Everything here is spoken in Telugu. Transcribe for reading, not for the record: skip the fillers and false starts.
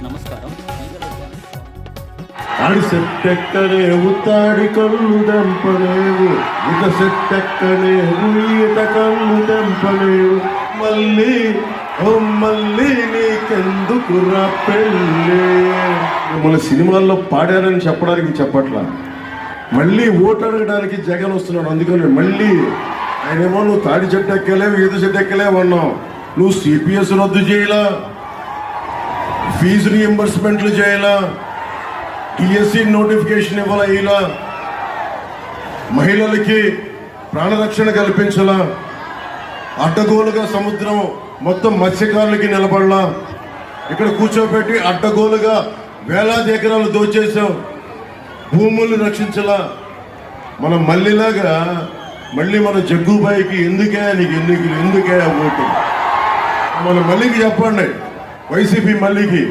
నమస్కారం. ఆడి సెట్టెక్కనే ఉత్తాడి కళ్ళు దెంపలేవు, ఇక సెట్టెక్కనే ఈత కళ్ళు దెంపలేవు. మళ్ళీ మళ్ళీ నీకెందుకురా పెళ్ళి. మన సినిమాల్లో పాడారని చెప్పడానికి చెప్పట్లా, మళ్ళీ ఓటు అడగడానికి జగన్ వస్తున్నాడు. అందుకని మళ్ళీ ఆయనేమో నువ్వు తాడి చెట్టు ఎక్కలేవు, ఈత చెట్టు ఎక్కలేవు అన్నావు. నువ్వు సిపిఎస్ రద్దు చేయాలా, ఫీజు రీఎంబర్స్మెంట్లు చేయాలా, టిఎస్సి నోటిఫికేషన్ ఇవ్వాలా, ఇలా మహిళలకి ప్రాణరక్షణ కల్పించాలా, అడ్డగోలుగా సముద్రం మొత్తం మత్స్యకారులకి నిలబడలా, ఇక్కడ కూర్చోబెట్టి అడ్డగోలుగా వేలాది ఎకరాలు దోచేసాం, భూముల్ని రక్షించలా. మనం మళ్ళీలాగా మళ్ళీ మన జగ్గుబాయికి ఎందుకే నీకు ఎందుకే ఓటు మన మళ్ళీకి చెప్పండి, వైసీపీ మళ్ళీకి.